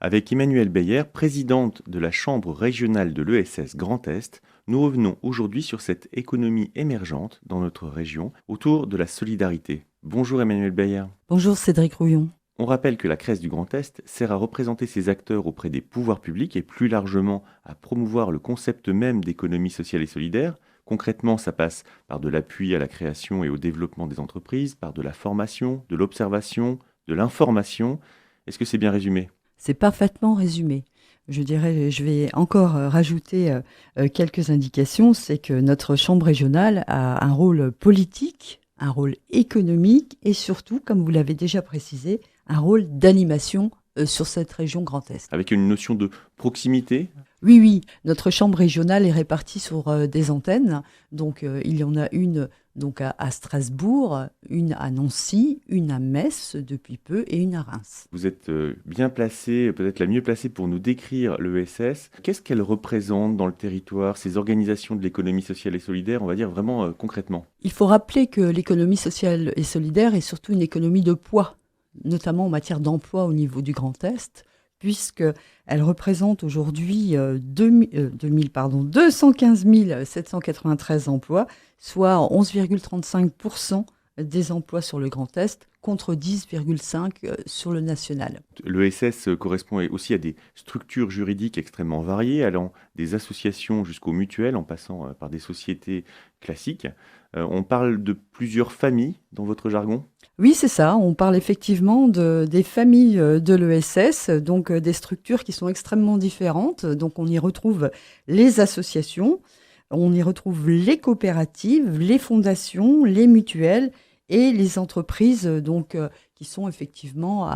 Avec Emmanuelle Beyer, présidente de la Chambre régionale de l'ESS Grand Est, nous revenons aujourd'hui sur cette économie émergente dans notre région autour de la solidarité. Bonjour Emmanuelle Beyer. Bonjour Cédric Rouillon. On rappelle que la CRES du Grand Est sert à représenter ses acteurs auprès des pouvoirs publics et plus largement à promouvoir le concept même d'économie sociale et solidaire. Concrètement, ça passe par de l'appui à la création et au développement des entreprises, par de la formation, de l'observation, de l'information. Est-ce que c'est bien résumé ? C'est parfaitement résumé. Je dirais, je vais encore rajouter quelques indications. C'est que notre chambre régionale a un rôle politique, un rôle économique et surtout, comme vous l'avez déjà précisé, un rôle d'animation sur cette région Grand Est. Avec une notion de proximité ? Oui, oui, notre chambre régionale est répartie sur des antennes. Donc, il y en a une donc à Strasbourg, une à Nancy, une à Metz depuis peu et une à Reims. Vous êtes bien placée, peut-être la mieux placée pour nous décrire l'ESS. Qu'est-ce qu'elle représente dans le territoire, ces organisations de l'économie sociale et solidaire, on va dire vraiment concrètement ? Il faut rappeler que l'économie sociale et solidaire est surtout une économie de poids, notamment en matière d'emploi au niveau du Grand Est, puisqu'elle représente aujourd'hui 215 793 emplois, soit 11,35% des emplois sur le Grand Est, contre 10,5% sur le national. L'ESS correspond aussi à des structures juridiques extrêmement variées, allant des associations jusqu'aux mutuelles, en passant par des sociétés classiques. On parle de plusieurs familles dans votre jargon ? Oui, c'est ça. On parle effectivement des familles de l'ESS, donc des structures qui sont extrêmement différentes. Donc on y retrouve les associations, on y retrouve les coopératives, les fondations, les mutuelles et les entreprises qui sont effectivement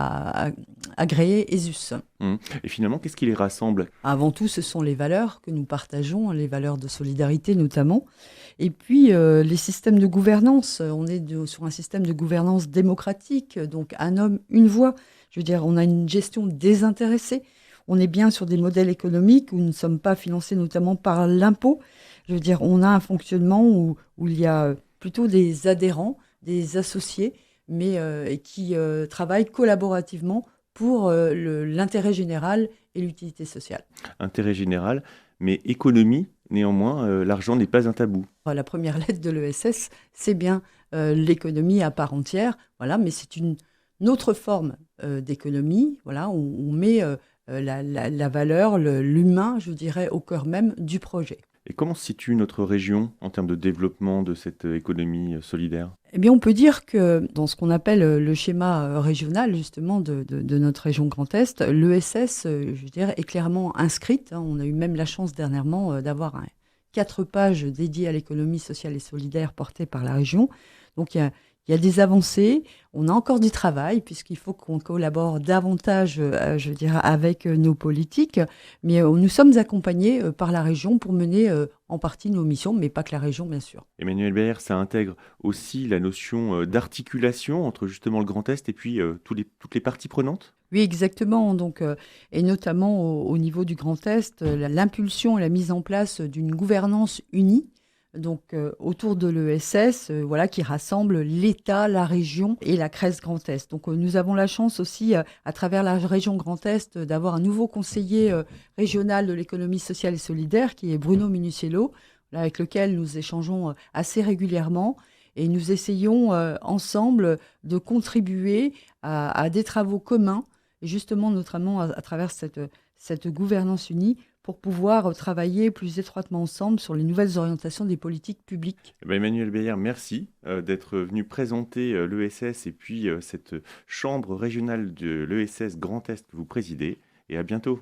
agréées ESUS. Et finalement, qu'est-ce qui les rassemble ? Avant tout, ce sont les valeurs que nous partageons, les valeurs de solidarité notamment. Et puis, les systèmes de gouvernance. On est sur un système de gouvernance démocratique, donc un homme, une voix. Je veux dire, on a une gestion désintéressée. On est bien sur des modèles économiques où nous ne sommes pas financés notamment par l'impôt. Je veux dire, on a un fonctionnement où il y a plutôt des adhérents, des associés, mais qui travaillent collaborativement pour l'intérêt général et l'utilité sociale. Intérêt général, mais économie, néanmoins, l'argent n'est pas un tabou. La première lettre de l'ESS, c'est bien l'économie à part entière, voilà, mais c'est une autre forme d'économie, voilà, où on met la valeur, l'humain, je dirais, au cœur même du projet. Et comment se situe notre région en termes de développement de cette économie solidaire ? Eh bien, on peut dire que dans ce qu'on appelle le schéma régional, justement, de notre région Grand Est, l'ESS, je dirais, est clairement inscrite. On a eu même la chance dernièrement d'avoir 4 pages dédiées à l'économie sociale et solidaire portée par la région. Donc, il y a des avancées. On a encore du travail, puisqu'il faut qu'on collabore davantage, je dirais, avec nos politiques. Mais nous sommes accompagnés par la région pour mener en partie nos missions, mais pas que la région, bien sûr. Emmanuelle Beyer, ça intègre aussi la notion d'articulation entre justement le Grand Est et puis toutes les parties prenantes ? Oui, exactement. Donc, et notamment au niveau du Grand Est, l'impulsion et la mise en place d'une gouvernance unie, donc autour de l'ESS, voilà, qui rassemble l'État, la région et la CRES Grand Est. Donc, nous avons la chance aussi, à travers la région Grand Est, d'avoir un nouveau conseiller régional de l'économie sociale et solidaire, qui est Bruno Minuciello, avec lequel nous échangeons assez régulièrement. Et nous essayons ensemble de contribuer à des travaux communs, et justement notamment à travers cette gouvernance unie, pour pouvoir travailler plus étroitement ensemble sur les nouvelles orientations des politiques publiques. Emmanuelle Beyer, merci d'être venu présenter l'ESS et puis cette chambre régionale de l'ESS Grand Est que vous présidez. Et à bientôt.